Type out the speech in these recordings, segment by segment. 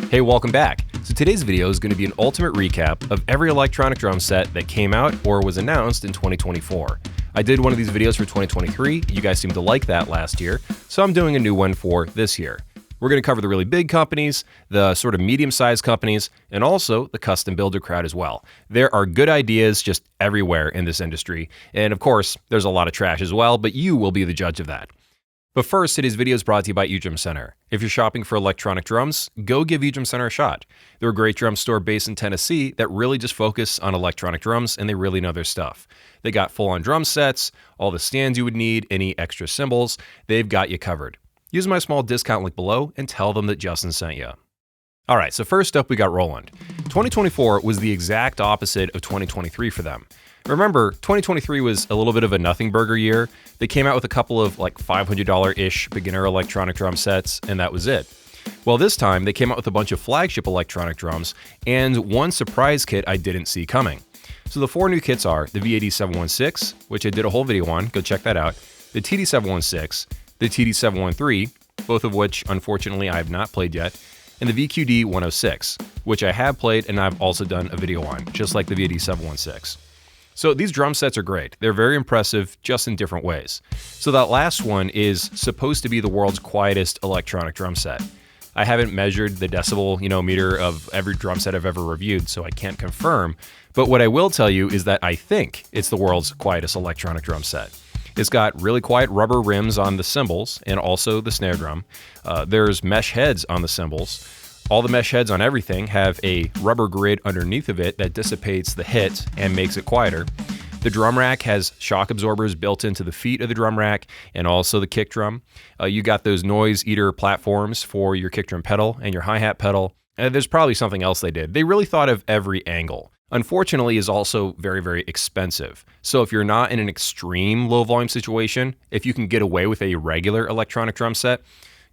Hey, welcome back. So today's video is going to be an ultimate recap of every electronic drum set that came out or was announced in 2024. I did one of these videos for 2023, you guys seemed to like that last year, so I'm doing a new one for this year. We're going to cover the really big companies, the sort of medium-sized companies, and also the custom builder crowd as well. There are good ideas just everywhere in this industry, and of course, there's a lot of trash as well, but you will be the judge of that. But first, today's video is brought to you by Edrum Center. If you're shopping for electronic drums, go give Edrum Center a shot. They're a great drum store based in Tennessee that really just focus on electronic drums, and they really know their stuff. They got full-on drum sets, all the stands you would need, any extra cymbals, they've got you covered. Use my small discount link below and tell them that Justin sent you. All right, so first up we got Roland. 2024 was the exact opposite of 2023 for them. Remember, 2023 was a little bit of a nothing burger year. They came out with a couple of like $500-ish beginner electronic drum sets, and that was it. Well, this time they came out with a bunch of flagship electronic drums and one surprise kit I didn't see coming. So the four new kits are the VAD716, which I did a whole video on, go check that out, the TD716, the TD713, both of which unfortunately I have not played yet, and the VQD106, which I have played and I've also done a video on, just like the VAD716. So these drum sets are great. They're very impressive, just in different ways. So that last one is supposed to be the world's quietest electronic drum set. I haven't measured the decibel, meter of every drum set I've ever reviewed, so I can't confirm. But what I will tell you is that I think it's the world's quietest electronic drum set. It's got really quiet rubber rims on the cymbals and also the snare drum. There's mesh heads on the cymbals. All the mesh heads on everything have a rubber grid underneath of it that dissipates the hit and makes it quieter. The drum rack has shock absorbers built into the feet of the drum rack and also the kick drum. You got those noise eater platforms for your kick drum pedal and your hi-hat pedal. And there's probably something else they did. They really thought of every angle. Unfortunately, is also very, very expensive. So if you're not in an extreme low volume situation, if you can get away with a regular electronic drum set,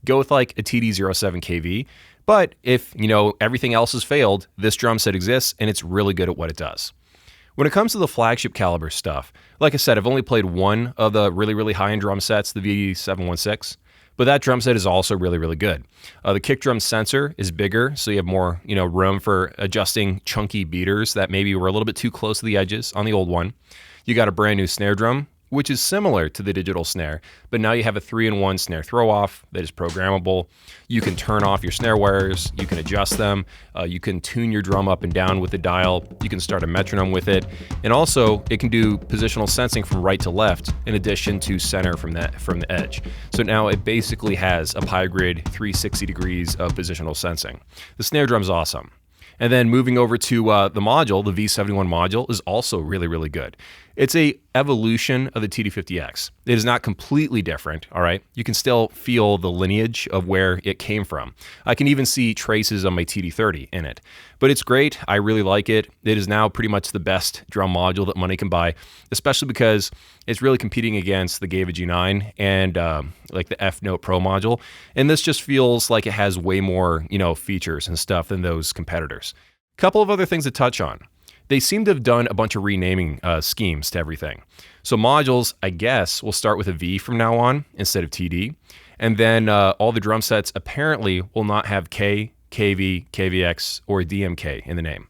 go with like a TD07KV. But if, everything else has failed, this drum set exists and it's really good at what it does. When it comes to the flagship caliber stuff, like I said, I've only played one of the really, really high-end drum sets, the VD716, but that drum set is also really, really good. The kick drum sensor is bigger, so you have more, room for adjusting chunky beaters that maybe were a little bit too close to the edges on the old one. You got a brand new snare drum, which is similar to the digital snare, but now you have a 3-in-1 snare throw-off that is programmable. You can turn off your snare wires, you can adjust them, you can tune your drum up and down with the dial, you can start a metronome with it, and also it can do positional sensing from right to left in addition to center from the edge. So now it basically has a pie grid 360 degrees of positional sensing. The snare drum's awesome. And then moving over to the module, the V71 module is also really, really good. It's a evolution of the TD50X. It is not completely different, all right? You can still feel the lineage of where it came from. I can even see traces of my TD30 in it. But it's great. I really like it. It is now pretty much the best drum module that money can buy, especially because it's really competing against the Gewa G9 and like the EFNOTE Pro module. And this just feels like it has way more, features and stuff than those competitors. Couple of other things to touch on. They seem to have done a bunch of renaming schemes to everything. So modules, I guess, will start with a V from now on instead of TD. And then all the drum sets apparently will not have K, KV, KVX, or DMK in the name.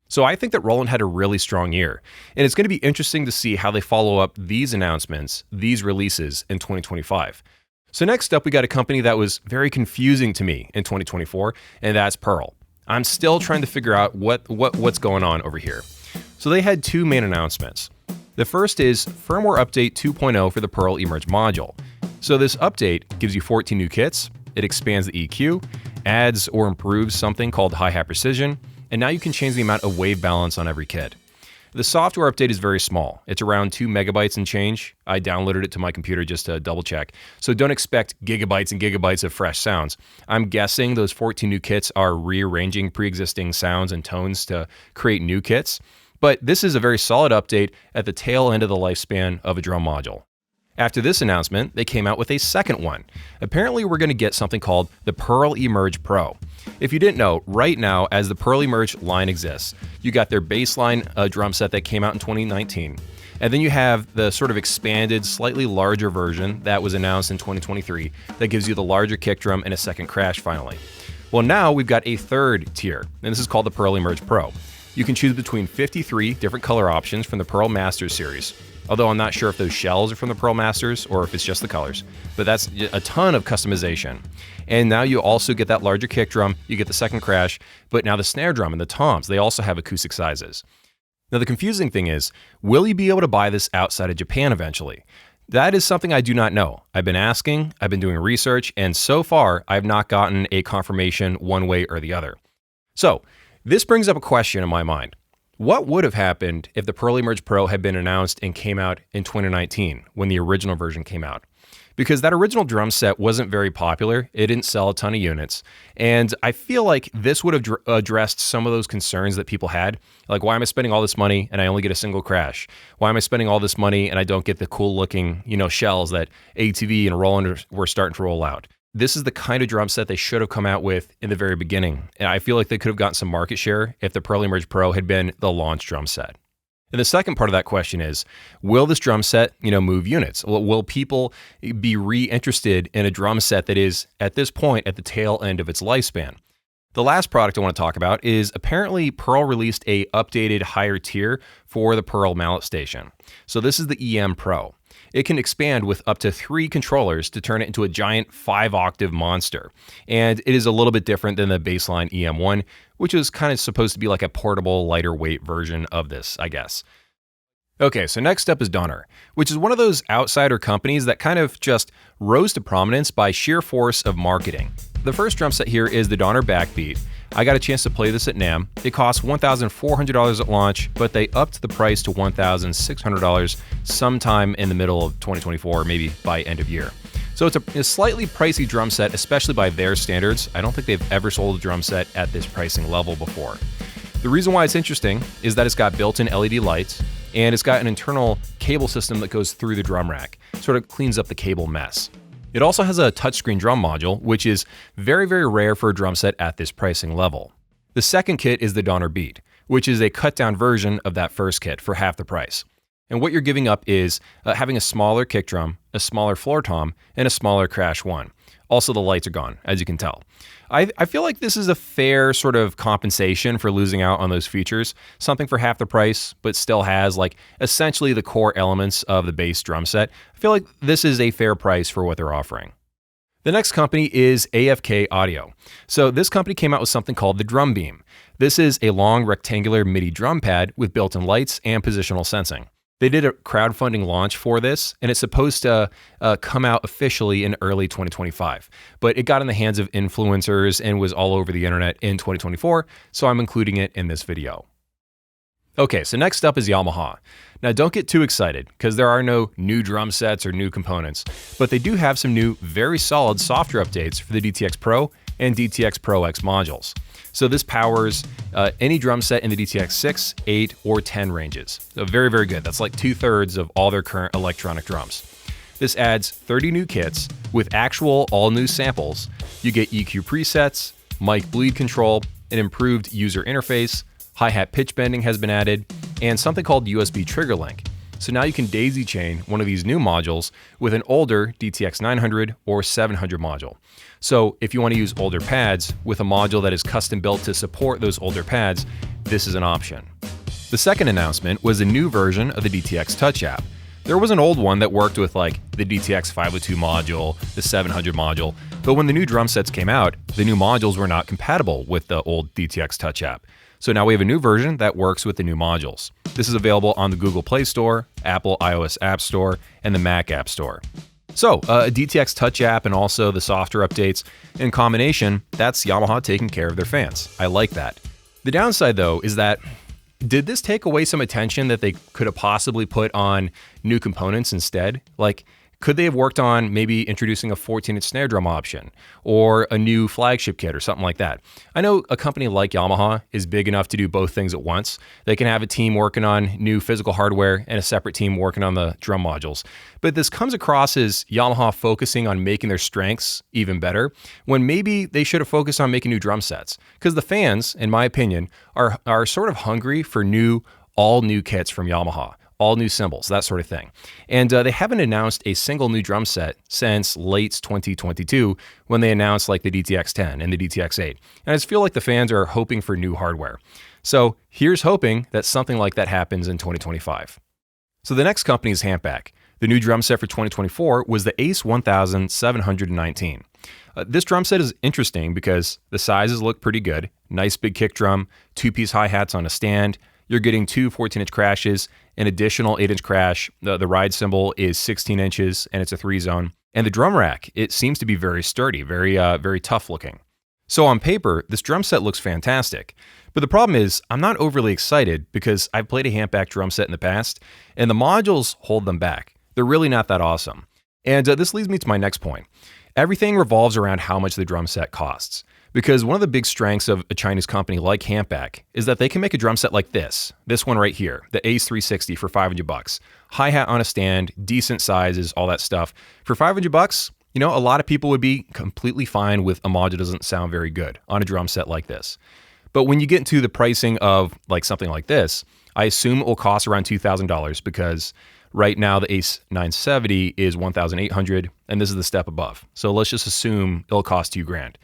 So I think that Roland had a really strong year. And it's going to be interesting to see how they follow up these announcements, these releases in 2025. So next up, we got a company that was very confusing to me in 2024, and that's Pearl. I'm still trying to figure out what's going on over here. So they had two main announcements. The first is firmware update 2.0 for the Pearl Emerge module. So this update gives you 14 new kits, it expands the EQ, adds or improves something called hi-hat precision, and now you can change the amount of wave balance on every kit. The software update is very small. It's around 2 megabytes and change. I downloaded it to my computer just to double check. So don't expect gigabytes and gigabytes of fresh sounds. I'm guessing those 14 new kits are rearranging pre-existing sounds and tones to create new kits. But this is a very solid update at the tail end of the lifespan of a drum module. After this announcement, they came out with a second one. Apparently, we're going to get something called the Pearl Emerge Pro. If you didn't know, right now, as the Pearl Emerge line exists, you got their baseline drum set that came out in 2019. And then you have the sort of expanded, slightly larger version that was announced in 2023 that gives you the larger kick drum and a second crash finally. Well, now we've got a third tier, and this is called the Pearl Emerge Pro. You can choose between 53 different color options from the Pearl Masters series, although I'm not sure if those shells are from the Pearl Masters or if it's just the colors, but that's a ton of customization. And now you also get that larger kick drum, you get the second crash, but now the snare drum and the toms, they also have acoustic sizes. Now the confusing thing is, will you be able to buy this outside of Japan eventually? That is something I do not know. I've been asking, I've been doing research, and so far I've not gotten a confirmation one way or the other. So this brings up a question in my mind. What would have happened if the Pearl Emerge Pro had been announced and came out in 2019 when the original version came out? Because that original drum set wasn't very popular, it didn't sell a ton of units, and I feel like this would have addressed some of those concerns that people had, like why am I spending all this money and I only get a single crash? Why am I spending all this money and I don't get the cool looking, shells that ATV and Roland were starting to roll out? This is the kind of drum set they should have come out with in the very beginning, and I feel like they could have gotten some market share if the Pearl Emerge Pro had been the launch drum set. And the second part of that question is, will this drum set, move units? Will people be re-interested in a drum set that is, at this point, at the tail end of its lifespan? The last product I want to talk about is apparently Pearl released a updated higher tier for the Pearl Mallet Station. So this is the EM Pro. It can expand with up to 3 controllers to turn it into a giant 5-octave monster. And it is a little bit different than the baseline EM1, which is kind of supposed to be like a portable, lighter weight version of this, I guess. Okay, so next up is Donner, which is one of those outsider companies that kind of just rose to prominence by sheer force of marketing. The first drum set here is the Donner Backbeat. I got a chance to play this at NAMM. It cost $1,400 at launch, but they upped the price to $1,600 sometime in the middle of 2024, maybe by end of year. So it's a slightly pricey drum set, especially by their standards. I don't think they've ever sold a drum set at this pricing level before. The reason why it's interesting is that it's got built-in LED lights, and it's got an internal cable system that goes through the drum rack, sort of cleans up the cable mess. It also has a touchscreen drum module, which is very, very rare for a drum set at this pricing level. The second kit is the Donner Beat, which is a cut-down version of that first kit for half the price. And what you're giving up is having a smaller kick drum, a smaller floor tom, and a smaller crash one. Also, the lights are gone, as you can tell. I feel like this is a fair sort of compensation for losing out on those features. Something for half the price, but still has like essentially the core elements of the base drum set. I feel like this is a fair price for what they're offering. The next company is AFK Audio. So this company came out with something called the Drumbeam. This is a long rectangular MIDI drum pad with built-in lights and positional sensing. They did a crowdfunding launch for this, and it's supposed to come out officially in early 2025. But it got in the hands of influencers and was all over the internet in 2024, so I'm including it in this video. Okay, so next up is Yamaha. Now don't get too excited, because there are no new drum sets or new components, but they do have some new, very solid software updates for the DTX Pro and DTX Pro X modules. So this powers any drum set in the DTX 6, 8, or 10 ranges. So very, very good. That's like 2/3 of all their current electronic drums. This adds 30 new kits with actual all-new samples. You get EQ presets, mic bleed control, an improved user interface, hi-hat pitch bending has been added, and something called USB trigger link. So now you can daisy chain one of these new modules with an older DTX 900 or 700 module. So if you want to use older pads with a module that is custom built to support those older pads, this is an option. The second announcement was a new version of the DTX Touch app. There was an old one that worked with like the DTX 502 module, the 700 module, but when the new drum sets came out, the new modules were not compatible with the old DTX Touch app. So now we have a new version that works with the new modules. This is available on the Google Play Store, Apple iOS App Store, and the Mac App Store. So a DTX Touch app and also the software updates in combination, that's Yamaha taking care of their fans. I like that. The downside though is that, did this take away some attention that they could have possibly put on new components instead? Like, could they have worked on maybe introducing a 14-inch snare drum option or a new flagship kit or something like that? I know a company like Yamaha is big enough to do both things at once. They can have a team working on new physical hardware and a separate team working on the drum modules. But this comes across as Yamaha focusing on making their strengths even better when maybe they should have focused on making new drum sets. Because the fans, in my opinion, are sort of hungry for all new kits from Yamaha. all new cymbals, that sort of thing. And they haven't announced a single new drum set since late 2022 when they announced like the DTX10 and the DTX8. And I just feel like the fans are hoping for new hardware. So here's hoping that something like that happens in 2025. So the next company is Hampback. The new drum set for 2024 was the Ace 1719. This drum set is interesting because the sizes look pretty good. Nice big kick drum, 2-piece hi-hats on a stand. You're getting two 14-inch crashes, an additional 8-inch crash. The ride cymbal is 16 inches and it's a 3-zone. And the drum rack, it seems to be very sturdy, very tough looking. So on paper, this drum set looks fantastic. But the problem is, I'm not overly excited because I've played a Hampback drum set in the past, and the modules hold them back. They're really not that awesome. And this leads me to my next point. Everything revolves around how much the drum set costs. Because one of the big strengths of a Chinese company like Hampback is that they can make a drum set like this one right here, the Ace 360 for $500. Hi-hat on a stand, decent sizes, all that stuff. For $500, you know, a lot of people would be completely fine with a module that doesn't sound very good on a drum set like this. But when you get into the pricing of like something like this, I assume it will cost around $2,000 because right now the Ace 970 is $1,800 and this is the step above. So let's just assume it'll cost $2,000.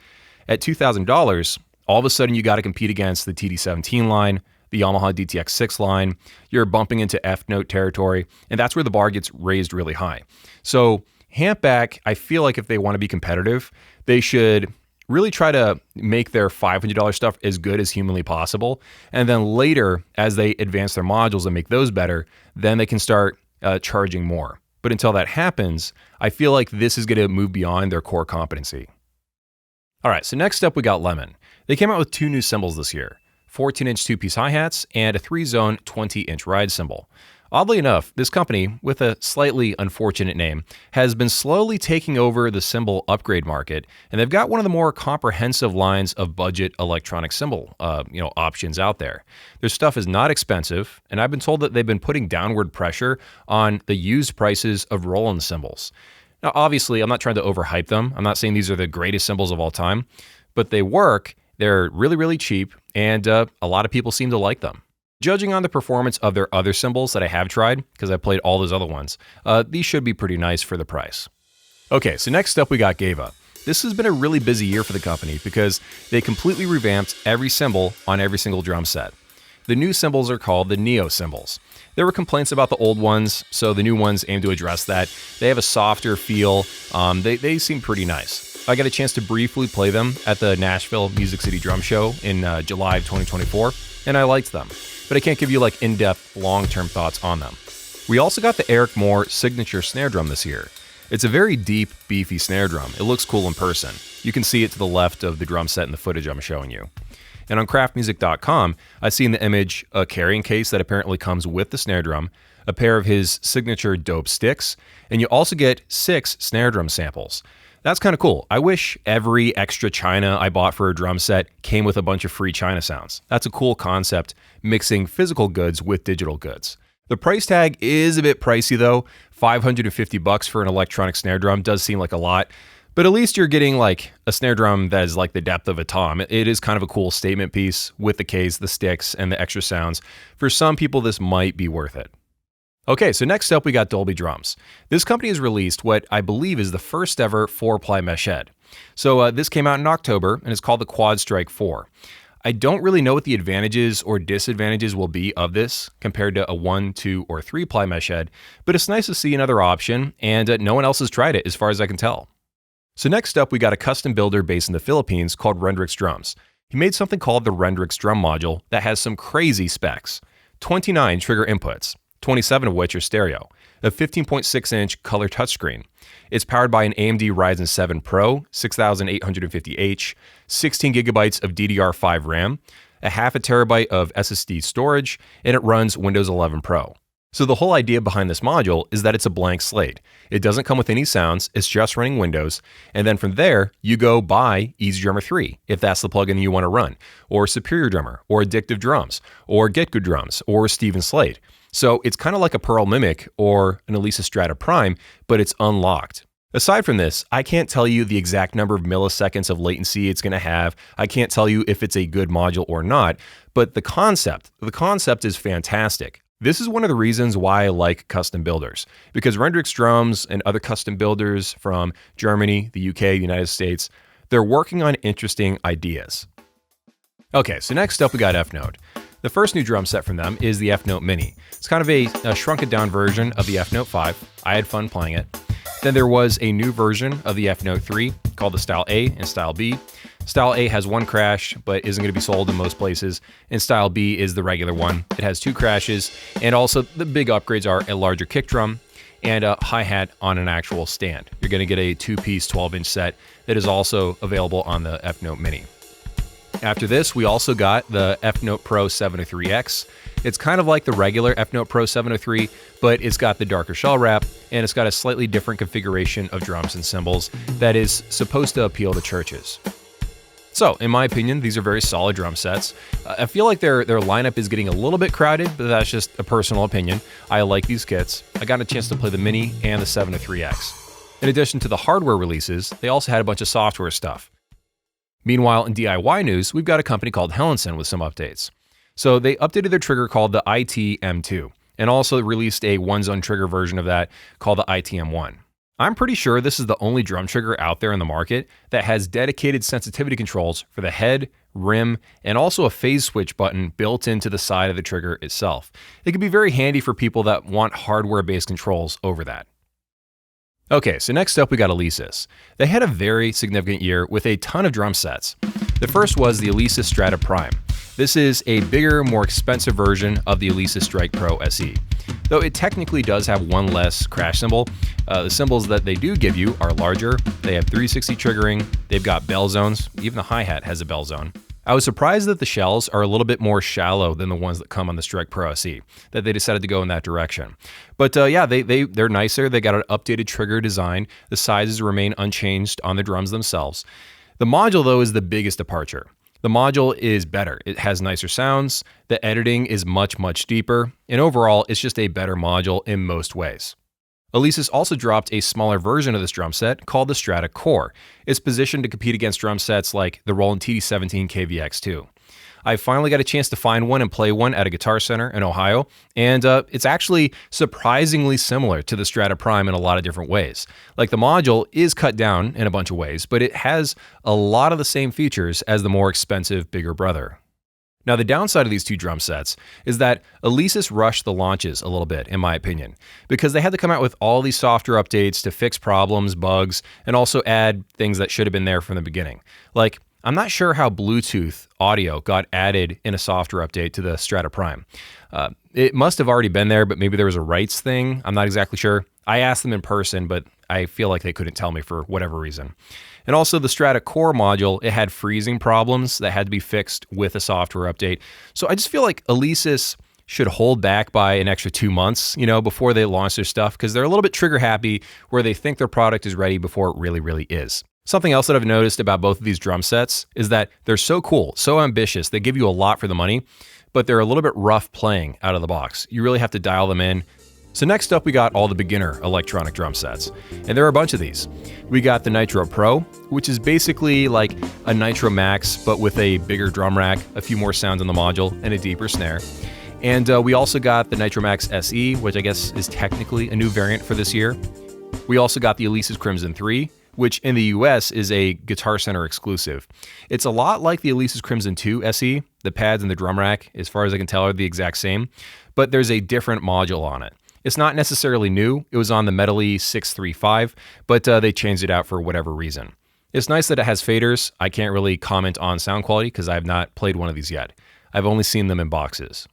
At $2,000, all of a sudden you got to compete against the TD17 line, the Yamaha DTX6 line. You're bumping into EFNOTE territory, and that's where the bar gets raised really high. So Hampback, I feel like if they want to be competitive, they should really try to make their $500 stuff as good as humanly possible. And then later, as they advance their modules and make those better, then they can start charging more. But until that happens, I feel like this is going to move beyond their core competency. All right, so next up we got Lemon. They came out with two new cymbals this year, 14-inch 2-piece hi-hats and a 3-zone 20-inch ride cymbal. Oddly enough, this company, with a slightly unfortunate name, has been slowly taking over the cymbal upgrade market, and they've got one of the more comprehensive lines of budget electronic cymbal options out there. Their stuff is not expensive, and I've been told that they've been putting downward pressure on the used prices of Roland cymbals. Now, obviously, I'm not trying to overhype them. I'm not saying these are the greatest cymbals of all time, but they work. They're really cheap, and a lot of people seem to like them. Judging on the performance of their other cymbals that I have tried, because I played all those other ones, these should be pretty nice for the price. Okay, so next up we got Gewa. This has been a really busy year for the company because they completely revamped every cymbal on every single drum set. The new cymbals are called the Neo cymbals. There were complaints about the old ones, so the new ones aim to address that. They have a softer feel. They seem pretty nice. I got a chance to briefly play them at the Nashville Music City Drum Show in July of 2024, and I liked them. But I can't give you like in-depth, long-term thoughts on them. We also got the Eric Moore signature snare drum this year. It's a very deep, beefy snare drum. It looks cool in person. You can see it to the left of the drum set in the footage I'm showing you. And on craftmusic.com, I see in the image a carrying case that apparently comes with the snare drum, a pair of his signature dope sticks, and you also get 6 snare drum samples. That's kind of cool. I wish every extra China I bought for a drum set came with a bunch of free China sounds. That's a cool concept, mixing physical goods with digital goods. The price tag is a bit pricey though. $550 for an electronic snare drum does seem like a lot. But at least you're getting like a snare drum that is like the depth of a tom. It is kind of a cool statement piece with the case, the sticks, and the extra sounds. For some people, this might be worth it. Okay, so next up we got Dolby Drums. This company has released what I believe is the first ever 4-ply mesh head. So this came out in October and it's called the Quad Strike 4. I don't really know what the advantages or disadvantages will be of this compared to a 1, 2, or 3-ply mesh head, but it's nice to see another option, and no one else has tried it as far as I can tell. So next up, we got a custom builder based in the Philippines called Rendrix Drums. He made something called the Rendrix Drum module that has some crazy specs. 29 trigger inputs, 27 of which are stereo, a 15.6-inch color touchscreen. It's powered by an AMD Ryzen 7 Pro 6850H, 16 gigabytes of DDR5 RAM, a half a terabyte of SSD storage, and it runs Windows 11 Pro. So the whole idea behind this module is that it's a blank slate. It doesn't come with any sounds, it's just running Windows, and then from there, you go buy EasyDrummer 3, if that's the plugin you want to run, or Superior Drummer, or Addictive Drums, or Get Good Drums, or Steven Slate. So it's kind of like a Pearl Mimic or an Alesis Strata Prime, but it's unlocked. Aside from this, I can't tell you the exact number of milliseconds of latency it's going to have. I can't tell you if it's a good module or not, but the concept is fantastic. This is one of the reasons why I like custom builders, because Rendrix Drums and other custom builders from Germany, the UK, the United States, they're working on interesting ideas. Okay, so next up we got EFNOTE. The first new drum set from them is the EFNOTE Mini. It's kind of a shrunken down version of the EFNOTE 5. I had fun playing it. Then there was a new version of the EFNOTE 3 called the Style A and Style B. Style A has one crash, but isn't going to be sold in most places, and Style B is the regular one. It has two crashes, and also the big upgrades are a larger kick drum and a hi-hat on an actual stand. You're going to get a two-piece 12-inch set that is also available on the EFNOTE Mini. After this, we also got the EFNOTE Pro 703X. It's kind of like the regular EFNOTE Pro 703, but it's got the darker shell wrap, and it's got a slightly different configuration of drums and cymbals that is supposed to appeal to churches. So, in my opinion, these are very solid drum sets. I feel like their lineup is getting a little bit crowded, but that's just a personal opinion. I like these kits. I got a chance to play the Mini and the 703X. In addition to the hardware releases, they also had a bunch of software stuff. Meanwhile, in DIY news, we've got a company called Helensson with some updates. So they updated their trigger called the ITM2, and also released a one-zone trigger version of that called the ITM1. I'm pretty sure this is the only drum trigger out there in the market that has dedicated sensitivity controls for the head, rim, and also a phase switch button built into the side of the trigger itself. It can be very handy for people that want hardware-based controls over that. Okay, so next up we got Alesis. They had a very significant year with a ton of drum sets. The first was the Alesis Strata Prime. This is a bigger, more expensive version of the Alesis Strike Pro SE. Though it technically does have one less crash cymbal, the cymbals that they do give you are larger, they have 360 triggering, they've got bell zones, even the hi-hat has a bell zone. I was surprised that the shells are a little bit more shallow than the ones that come on the Strike Pro SE, that they decided to go in that direction. But yeah, they're nicer. They got an updated trigger design. The sizes remain unchanged on the drums themselves. The module, though, is the biggest departure. The module is better. It has nicer sounds. The editing is much, much deeper. And overall, it's just a better module in most ways. Alesis also dropped a smaller version of this drum set called the Strata Core. It's positioned to compete against drum sets like the Roland TD17 KVX2. I finally got a chance to find one and play one at a Guitar Center in Ohio, and it's actually surprisingly similar to the Strata Prime in a lot of different ways. Like, the module is cut down in a bunch of ways, but it has a lot of the same features as the more expensive bigger brother. Now, the downside of these two drum sets is that Alesis rushed the launches a little bit, in my opinion, because they had to come out with all these software updates to fix problems, bugs, and also add things that should have been there from the beginning. Like, I'm not sure how Bluetooth audio got added in a software update to the Strata Prime. It must have already been there, but maybe there was a rights thing. I'm not exactly sure. I asked them in person, but I feel like they couldn't tell me for whatever reason. And also the Strata Core module, it had freezing problems that had to be fixed with a software update. So I just feel like Alesis should hold back by an extra 2 months, before they launch their stuff, because they're a little bit trigger happy where they think their product is ready before it really, really is. Something else that I've noticed about both of these drum sets is that they're so cool, so ambitious, they give you a lot for the money, but they're a little bit rough playing out of the box. You really have to dial them in. So next up, we got all the beginner electronic drum sets, and there are a bunch of these. We got the Nitro Pro, which is basically like a Nitro Max, but with a bigger drum rack, a few more sounds on the module, and a deeper snare. And we also got the Nitro Max SE, which I guess is technically a new variant for this year. We also got the Alesis Crimson 3, which in the US is a Guitar Center exclusive. It's a lot like the Alesis Crimson 2 SE. The pads and the drum rack, as far as I can tell, are the exact same, but there's a different module on it. It's not necessarily new. It was on the Medley 635, but they changed it out for whatever reason. It's nice that it has faders. I can't really comment on sound quality because I have not played one of these yet. I've only seen them in boxes.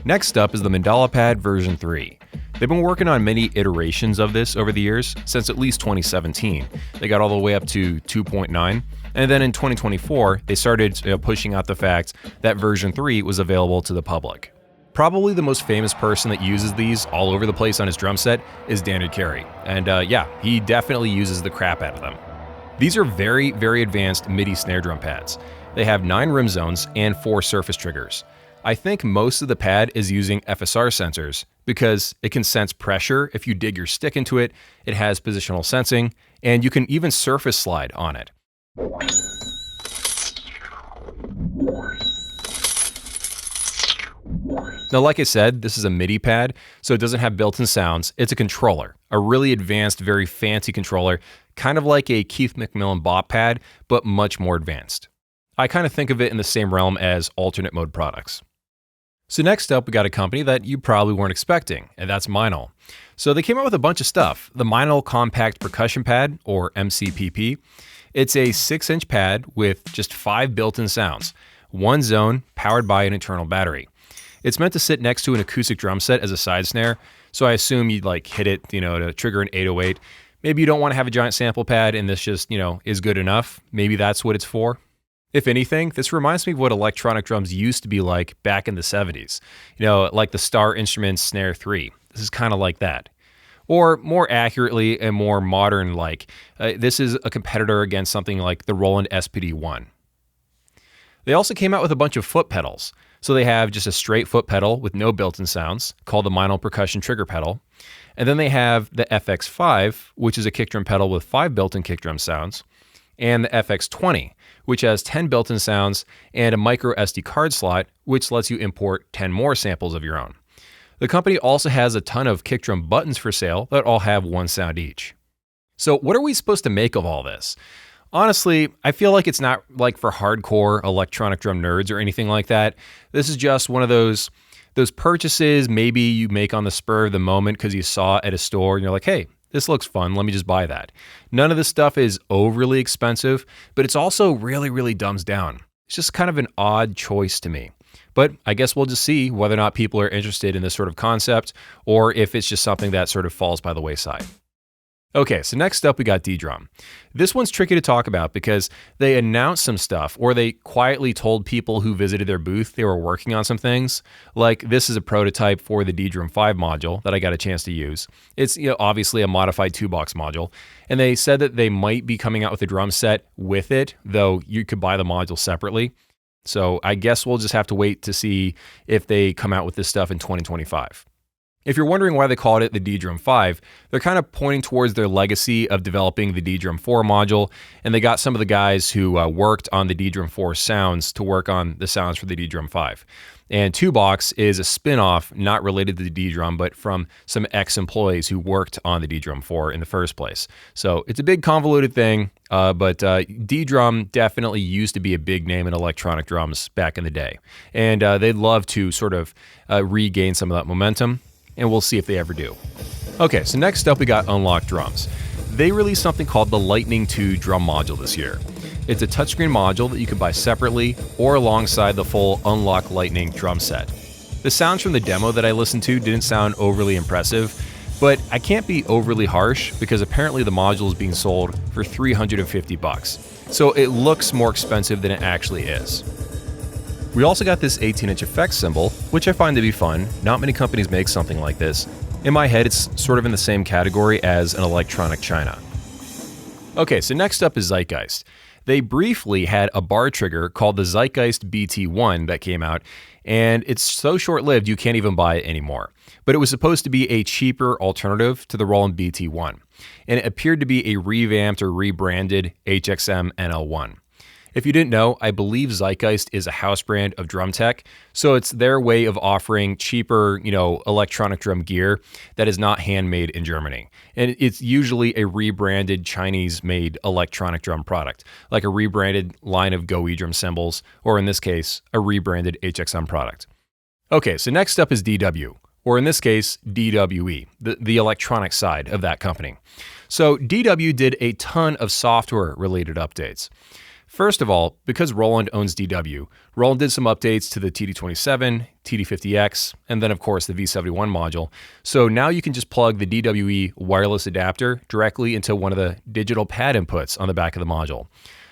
Next up is the Mandala Pad version 3. They've been working on many iterations of this over the years, since at least 2017. They got all the way up to 2.9, and then in 2024, they started pushing out the fact that version 3 was available to the public. Probably the most famous person that uses these all over the place on his drum set is Daniel Carey, and yeah, he definitely uses the crap out of them. These are very, very advanced MIDI snare drum pads. They have 9 rim zones and 4 surface triggers. I think most of the pad is using FSR sensors because it can sense pressure if you dig your stick into it, it has positional sensing, and you can even surface slide on it. Now, like I said, this is a MIDI pad, so it doesn't have built-in sounds. It's a controller, a really advanced, very fancy controller, kind of like a Keith McMillan bop pad, but much more advanced. I kind of think of it in the same realm as alternate mode products. So next up, we got a company that you probably weren't expecting, and that's Meinl. So they came out with a bunch of stuff. The Meinl Compact Percussion Pad, or MCPP. It's a 6-inch pad with just 5 built-in sounds, one zone, powered by an internal battery. It's meant to sit next to an acoustic drum set as a side snare, so I assume you'd like hit it, to trigger an 808. Maybe you don't want to have a giant sample pad and this just, is good enough. Maybe that's what it's for. If anything, this reminds me of what electronic drums used to be like back in the 70s. Like the Star Instruments Snare 3. This is kind of like that. Or more accurately and more modern this is a competitor against something like the Roland SPD1. They also came out with a bunch of foot pedals. So they have just a straight foot pedal with no built-in sounds called the Meinl Percussion Trigger Pedal. And then they have the FX5, which is a kick drum pedal with 5 built-in kick drum sounds, and the FX20, which has 10 built-in sounds and a micro SD card slot, which lets you import 10 more samples of your own. The company also has a ton of kick drum buttons for sale that all have 1 sound each. So what are we supposed to make of all this? Honestly, I feel like it's not like for hardcore electronic drum nerds or anything like that. This is just one of those purchases maybe you make on the spur of the moment because you saw it at a store and you're like, hey, this looks fun, let me just buy that. None of this stuff is overly expensive, but it's also really, really dumbs down. It's just kind of an odd choice to me. But I guess we'll just see whether or not people are interested in this sort of concept or if it's just something that sort of falls by the wayside. Okay, so next up we got ddrum. This one's tricky to talk about because they announced some stuff or they quietly told people who visited their booth they were working on some things. Like this is a prototype for the ddrum 5 module that I got a chance to use. It's obviously a modified 2-box module, and they said that they might be coming out with a drum set with it, though you could buy the module separately. So I guess we'll just have to wait to see if they come out with this stuff in 2025. If you're wondering why they called it the ddrum 5, they're kind of pointing towards their legacy of developing the ddrum 4 module, and they got some of the guys who worked on the ddrum 4 sounds to work on the sounds for the ddrum 5. And 2-box is a spin-off not related to the ddrum, but from some ex-employees who worked on the ddrum 4 in the first place. So it's a big convoluted thing, but ddrum definitely used to be a big name in electronic drums back in the day. And they'd love to sort of regain some of that momentum. And we'll see if they ever do. Okay, so next up we got Unlock Drums. They released something called the Lightning 2 drum module this year. It's a touchscreen module that you can buy separately or alongside the full Unlock Lightning drum set. The sounds from the demo that I listened to didn't sound overly impressive, but I can't be overly harsh because apparently the module is being sold for $350. So it looks more expensive than it actually is. We also got this 18-inch effects cymbal, which I find to be fun. Not many companies make something like this. In my head, it's sort of in the same category as an electronic china. Okay, so next up is Zeitgeist. They briefly had a bar trigger called the Zeitgeist BT1 that came out, and it's so short-lived you can't even buy it anymore. But it was supposed to be a cheaper alternative to the Roland BT1, and it appeared to be a revamped or rebranded HXM NL1. If you didn't know, I believe Zeitgeist is a house brand of drum tech, so it's their way of offering cheaper, electronic drum gear that is not handmade in Germany. And it's usually a rebranded Chinese-made electronic drum product, like a rebranded line of Gewa drum cymbals, or in this case, a rebranded HXM product. Okay, so next up is DW, or in this case, DWE, the electronic side of that company. So DW did a ton of software-related updates. First of all, because Roland owns DW, Roland did some updates to the TD27, TD50X, and then of course the V71 module. So now you can just plug the DWE wireless adapter directly into one of the digital pad inputs on the back of the module.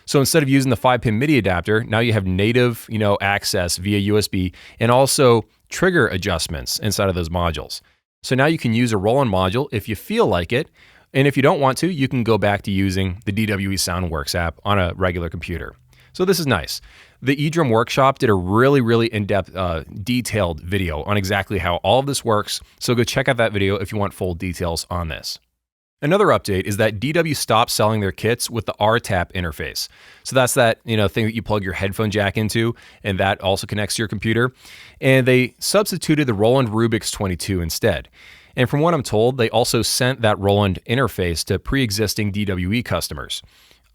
So instead of using the 5-pin MIDI adapter, now you have native, access via USB and also trigger adjustments inside of those modules. So now you can use a Roland module if you feel like it. And if you don't want to, you can go back to using the DWE Soundworks app on a regular computer. So this is nice. The Edrum Workshop did a really, really in-depth, detailed video on exactly how all of this works. So go check out that video if you want full details on this. Another update is that DW stopped selling their kits with the RTAP interface. So that's that, thing that you plug your headphone jack into, and that also connects to your computer. And they substituted the Roland Rubix 22 instead. And from what I'm told, they also sent that Roland interface to pre-existing DWE customers.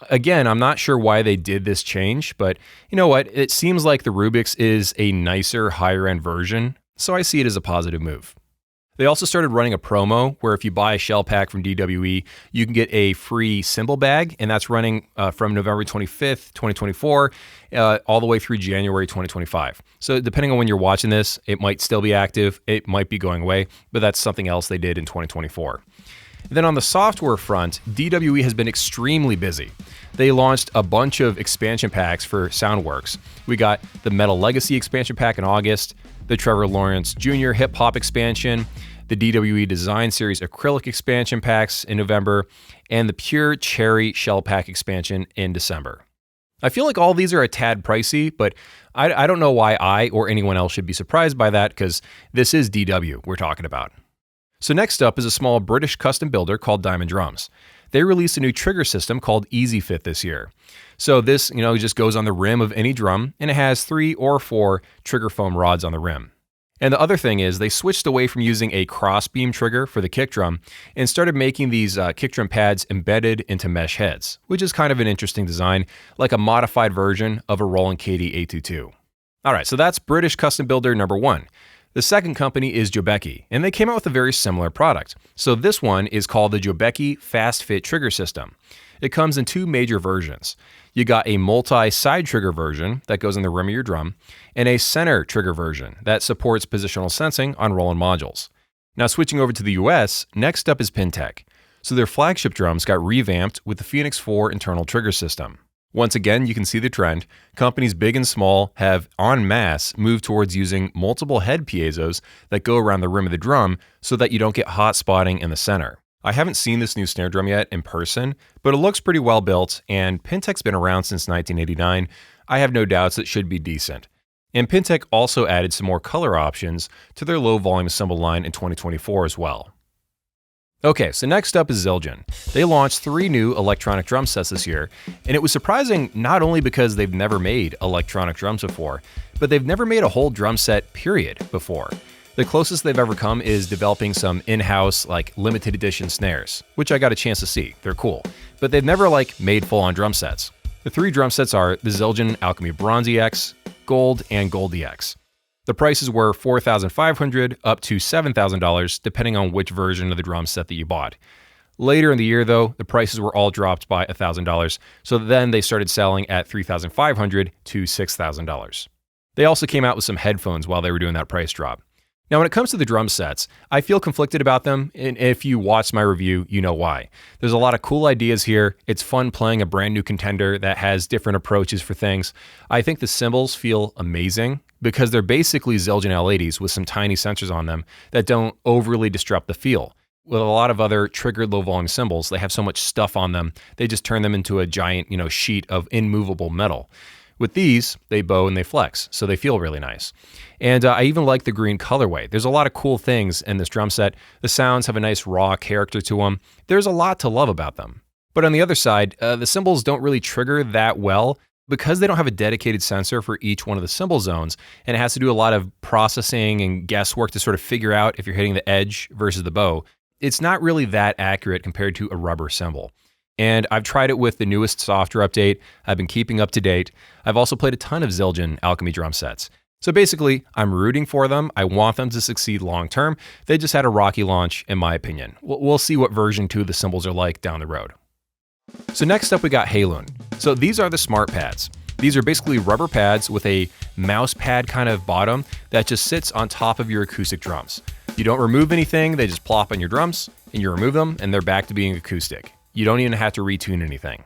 Again, I'm not sure why they did this change, but you know what? It seems like the Rubix is a nicer, higher-end version, so I see it as a positive move. They also started running a promo where if you buy a shell pack from DWE, you can get a free cymbal bag, and that's running from November 25th, 2024, all the way through January 2025. So depending on when you're watching this, it might still be active, it might be going away, but that's something else they did in 2024. Then on the software front, DWE has been extremely busy. They launched a bunch of expansion packs for Soundworks. We got the Metal Legacy expansion pack in August, the Trevor Lawrence Jr. Hip Hop expansion, the DWE Design Series acrylic expansion packs in November, and the Pure Cherry Shell Pack expansion in December. I feel like all these are a tad pricey, but I don't know why I or anyone else should be surprised by that, because this is DW we're talking about. So next up is a small British custom builder called Diamond Drums. They released a new trigger system called Easy Fit this year. So this, just goes on the rim of any drum, and it has 3 or 4 trigger foam rods on the rim. And the other thing is they switched away from using a crossbeam trigger for the kick drum and started making these kick drum pads embedded into mesh heads, which is kind of an interesting design, like a modified version of a Roland KD822. All right, so that's British custom builder number 1. The second company is Jobeky, and they came out with a very similar product. So this one is called the Jobeky Fast Fit Trigger System. It comes in 2 major versions. You got a multi-side trigger version that goes on the rim of your drum, and a center trigger version that supports positional sensing on Roland modules. Now switching over to the US, next up is Pintech. So their flagship drums got revamped with the Phoenix 4 internal trigger system. Once again, you can see the trend. Companies big and small have en masse moved towards using multiple head piezos that go around the rim of the drum so that you don't get hot spotting in the center. I haven't seen this new snare drum yet in person, but it looks pretty well built, and Pintech's been around since 1989. I have no doubts it should be decent. And Pintech also added some more color options to their low volume cymbal line in 2024 as well. Okay, so next up is Zildjian. They launched 3 new electronic drum sets this year, and it was surprising not only because they've never made electronic drums before, but they've never made a whole drum set period before. The closest they've ever come is developing some in-house, limited edition snares, which I got a chance to see. They're cool. But they've never, made full-on drum sets. The 3 drum sets are the Zildjian Alchemy Bronze EX, Gold, and Gold EX. The prices were $4,500 up to $7,000, depending on which version of the drum set that you bought. Later in the year, though, the prices were all dropped by $1,000, so then they started selling at $3,500 to $6,000. They also came out with some headphones while they were doing that price drop. Now, when it comes to the drum sets, I feel conflicted about them, and if you watched my review, you know why. There's a lot of cool ideas here. It's fun playing a brand new contender that has different approaches for things. I think the cymbals feel amazing because they're basically Zildjian L80s with some tiny sensors on them that don't overly disrupt the feel. With a lot of other triggered low-volume cymbals, they have so much stuff on them, they just turn them into a giant, sheet of immovable metal. With these, they bow and they flex, so they feel really nice. And I even like the green colorway. There's a lot of cool things in this drum set. The sounds have a nice raw character to them. There's a lot to love about them. But on the other side, the cymbals don't really trigger that well because they don't have a dedicated sensor for each one of the cymbal zones, and it has to do a lot of processing and guesswork to sort of figure out if you're hitting the edge versus the bow. It's not really that accurate compared to a rubber cymbal. And I've tried it with the newest software update. I've been keeping up to date. I've also played a ton of Zildjian Alchemy drum sets. So basically, I'm rooting for them. I want them to succeed long term. They just had a rocky launch, in my opinion. We'll see what version 2 of the cymbals are like down the road. So next up, we got Hailun. So these are the smart pads. These are basically rubber pads with a mouse pad kind of bottom that just sits on top of your acoustic drums. You don't remove anything, they just plop on your drums, and you remove them, and they're back to being acoustic. You don't even have to retune anything.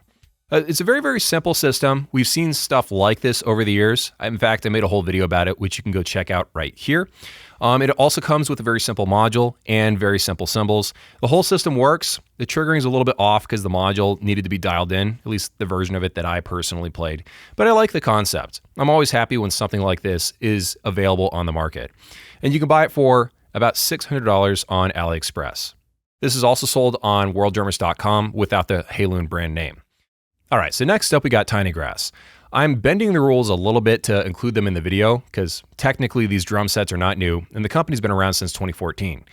It's a very, very simple system. We've seen stuff like this over the years. In fact, I made a whole video about it, which you can go check out right here. It also comes with a very simple module and very simple cymbals. The whole system works. The triggering is a little bit off because the module needed to be dialed in, at least the version of it that I personally played. But I like the concept. I'm always happy when something like this is available on the market. And you can buy it for about $600 on AliExpress. This is also sold on worlddrummers.com without the Hailun brand name. All right, so next up we got TinyGrass. I'm bending the rules a little bit to include them in the video because technically these drum sets are not new and the company's been around since 2014.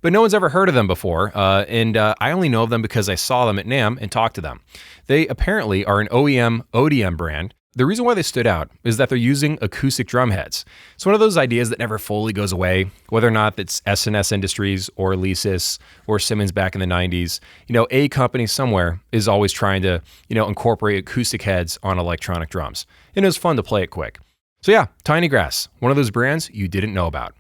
But no one's ever heard of them before, and I only know of them because I saw them at NAMM and talked to them. They apparently are an OEM ODM brand. The reason why they stood out is that they're using acoustic drum heads. It's one of those ideas that never fully goes away, whether or not it's S&S Industries or Alesis or Simmons back in the 90s. A company somewhere is always trying to, incorporate acoustic heads on electronic drums. And it was fun to play it quick. So yeah, TinyGrass, one of those brands you didn't know about.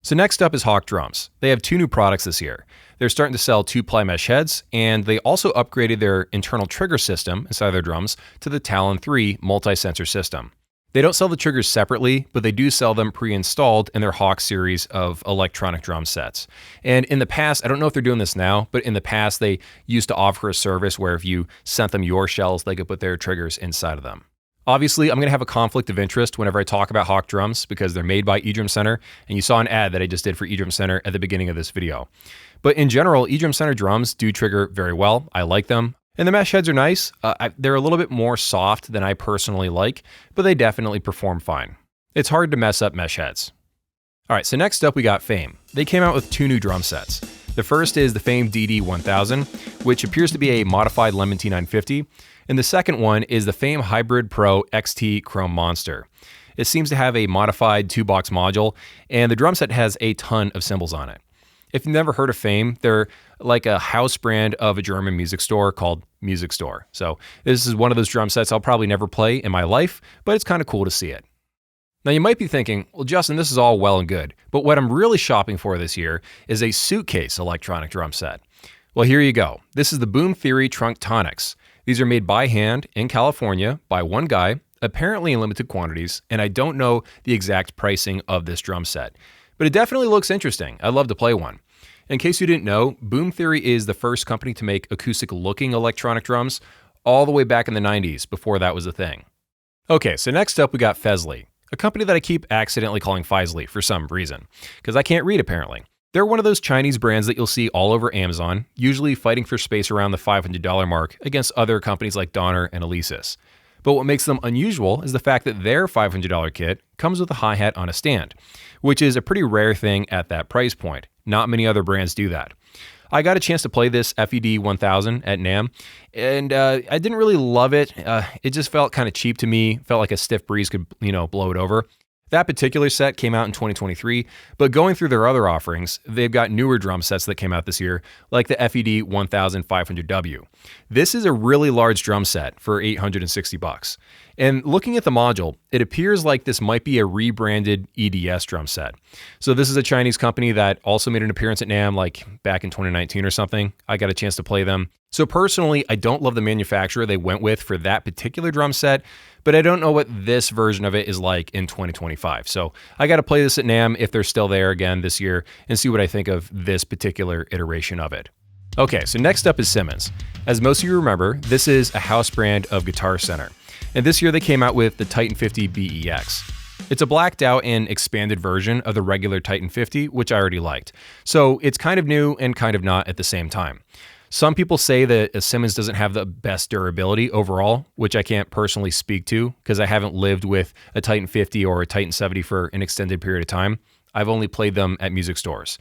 So next up is Hawk Drums. They have 2 new products this year. They're starting to sell 2-ply mesh heads, and they also upgraded their internal trigger system inside their drums to the Talon 3 multi-sensor system. They don't sell the triggers separately, but they do sell them pre-installed in their Hawk series of electronic drum sets. And in the past, I don't know if they're doing this now, but in the past they used to offer a service where if you sent them your shells, they could put their triggers inside of them. Obviously, I'm going to have a conflict of interest whenever I talk about Hawk Drums because they're made by Edrum Center, and you saw an ad that I just did for Edrum Center at the beginning of this video. But in general, Edrum Center drums do trigger very well. I like them. And the mesh heads are nice. They're a little bit more soft than I personally like, but they definitely perform fine. It's hard to mess up mesh heads. All right, so next up we got Fame. They came out with 2 new drum sets. The first is the Fame DD1000, which appears to be a modified Lemon T950. And the second one is the Fame Hybrid Pro XT Chrome Monster. It seems to have a modified 2-box module, and the drum set has a ton of cymbals on it. If you've never heard of Fame, they're like a house brand of a German music store called Music Store. So this is one of those drum sets I'll probably never play in my life, but it's kind of cool to see it. Now you might be thinking, well, Justin, this is all well and good, but what I'm really shopping for this year is a suitcase electronic drum set. Well, here you go. This is the Boom Theory Trunk Tonics. These are made by hand in California by one guy, apparently in limited quantities, and I don't know the exact pricing of this drum set. But it definitely looks interesting. I'd love to play one. In case you didn't know, Boom Theory is the first company to make acoustic-looking electronic drums all the way back in the 90s, before that was a thing. Okay, so next up we got Fesley, a company that I keep accidentally calling Fesley for some reason, because I can't read apparently. They're one of those Chinese brands that you'll see all over Amazon, usually fighting for space around the $500 mark against other companies like Donner and Alesis. But what makes them unusual is the fact that their $500 kit comes with a hi-hat on a stand, which is a pretty rare thing at that price point. Not many other brands do that. I got a chance to play this FED 1000 at NAMM, and I didn't really love it. It just felt kind of cheap to me, felt like a stiff breeze could, blow it over. That particular set came out in 2023, but going through their other offerings, they've got newer drum sets that came out this year, like the FED 1500W. This is a really large drum set for $860. And looking at the module, it appears like this might be a rebranded EDS drum set. So this is a Chinese company that also made an appearance at NAMM like back in 2019 or something. I got a chance to play them. So personally, I don't love the manufacturer they went with for that particular drum set, but I don't know what this version of it is like in 2025. So I got to play this at NAMM if they're still there again this year and see what I think of this particular iteration of it. Okay, so next up is Simmons. As most of you remember, this is a house brand of Guitar Center. And this year they came out with the Titan 50 BEX. It's a blacked out and expanded version of the regular Titan 50, which I already liked. So it's kind of new and kind of not at the same time. Some people say that a Simmons doesn't have the best durability overall, which I can't personally speak to because I haven't lived with a Titan 50 or a Titan 70 for an extended period of time. I've only played them at music stores.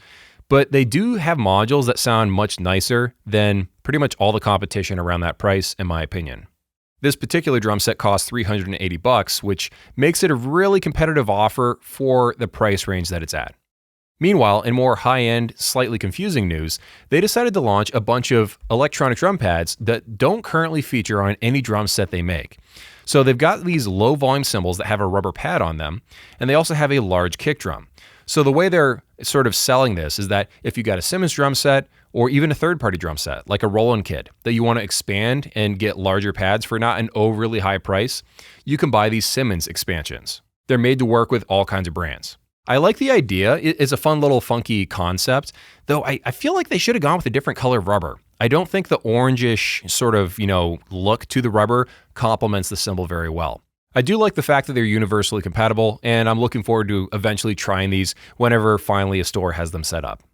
But they do have modules that sound much nicer than pretty much all the competition around that price, in my opinion. This particular drum set costs $380, which makes it a really competitive offer for the price range that it's at. Meanwhile, in more high-end, slightly confusing news, they decided to launch a bunch of electronic drum pads that don't currently feature on any drum set they make. So they've got these low-volume cymbals that have a rubber pad on them, and they also have a large kick drum. So the way they're sort of selling this is that if you got a Simmons drum set or even a third-party drum set, like a Roland kit, that you want to expand and get larger pads for not an overly high price, you can buy these Simmons expansions. They're made to work with all kinds of brands. I like the idea. It's a fun little funky concept, though I feel like they should have gone with a different color of rubber. I don't think the orangish sort of, look to the rubber complements the cymbal very well. I do like the fact that they're universally compatible, and I'm looking forward to eventually trying these whenever finally a store has them set up.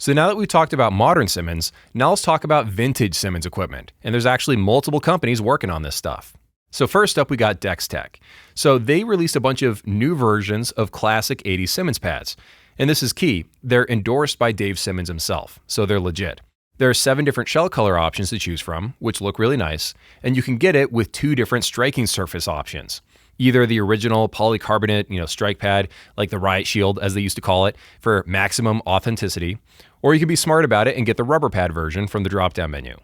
So now that we've talked about modern Simmons, now let's talk about vintage Simmons equipment. And there's actually multiple companies working on this stuff. So first up, we got Dex Tech. So they released a bunch of new versions of classic 80s Simmons pads. And this is key. They're endorsed by Dave Simmons himself, so they're legit. There are 7 different shell color options to choose from, which look really nice, and you can get it with 2 different striking surface options. Either the original polycarbonate, strike pad, like the Riot Shield, as they used to call it, for maximum authenticity, or you can be smart about it and get the rubber pad version from the drop-down menu.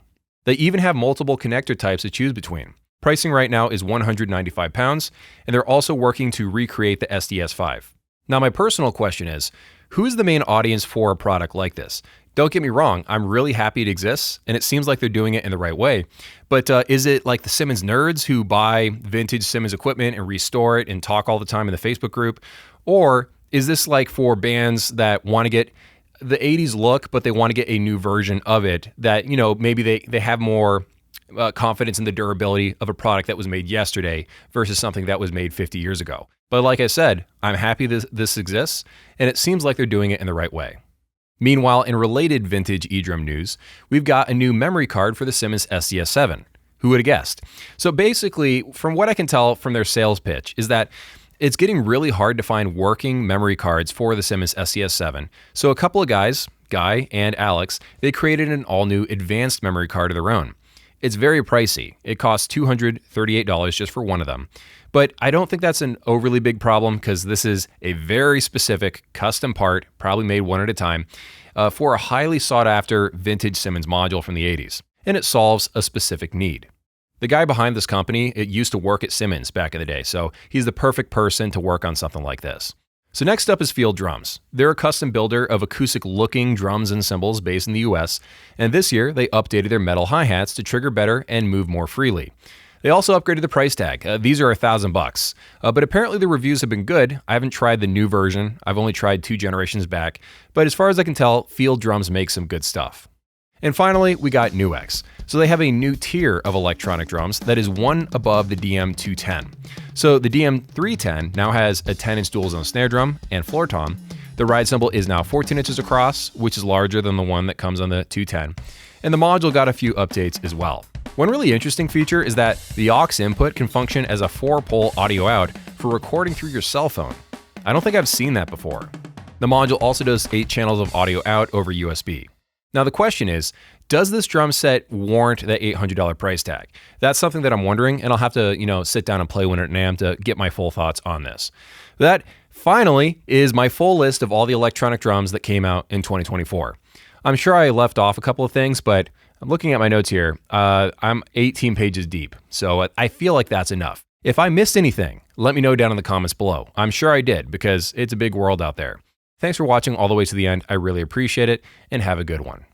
They even have multiple connector types to choose between. Pricing right now is £195, and they're also working to recreate the SDS5. Now, my personal question is, who is the main audience for a product like this? Don't get me wrong, I'm really happy it exists, and it seems like they're doing it in the right way. But is it like the Simmons nerds who buy vintage Simmons equipment and restore it and talk all the time in the Facebook group? Or is this like for bands that want to get the 80s look, but they want to get a new version of it that, maybe they have more confidence in the durability of a product that was made yesterday versus something that was made 50 years ago? But like I said, I'm happy this exists, and it seems like they're doing it in the right way. Meanwhile, in related vintage Edrum news, we've got a new memory card for the Simmons SDS7. Who would have guessed? So basically, from what I can tell from their sales pitch, is that it's getting really hard to find working memory cards for the Simmons SDS7. So a couple of guys, Guy and Alex, they created an all-new advanced memory card of their own. It's very pricey. It costs $238 just for one of them. But I don't think that's an overly big problem because this is a very specific custom part, probably made one at a time, for a highly sought-after vintage Simmons module from the 80s. And it solves a specific need. The guy behind this company, it used to work at Simmons back in the day, so he's the perfect person to work on something like this. So next up is Field Drums. They're a custom builder of acoustic-looking drums and cymbals based in the US, and this year they updated their metal hi-hats to trigger better and move more freely. They also upgraded the price tag. These are $1,000, but apparently the reviews have been good. I haven't tried the new version. I've only tried 2 generations back, but as far as I can tell, Field Drums make some good stuff. And finally, we got NUX. So they have a new tier of electronic drums that is one above the DM210. So the DM310 now has a 10-inch dual zone snare drum and floor tom. The ride cymbal is now 14 inches across, which is larger than the one that comes on the 210. And the module got a few updates as well. One really interesting feature is that the aux input can function as a 4-pole audio out for recording through your cell phone. I don't think I've seen that before. The module also does 8 channels of audio out over USB. Now the question is, does this drum set warrant the $800 price tag? That's something that I'm wondering, and I'll have to, sit down and play one at NAMM to get my full thoughts on this. That, finally, is my full list of all the electronic drums that came out in 2024. I'm sure I left off a couple of things, but I'm looking at my notes here. I'm 18 pages deep, so I feel like that's enough. If I missed anything, let me know down in the comments below. I'm sure I did, because it's a big world out there. Thanks for watching all the way to the end. I really appreciate it, and have a good one.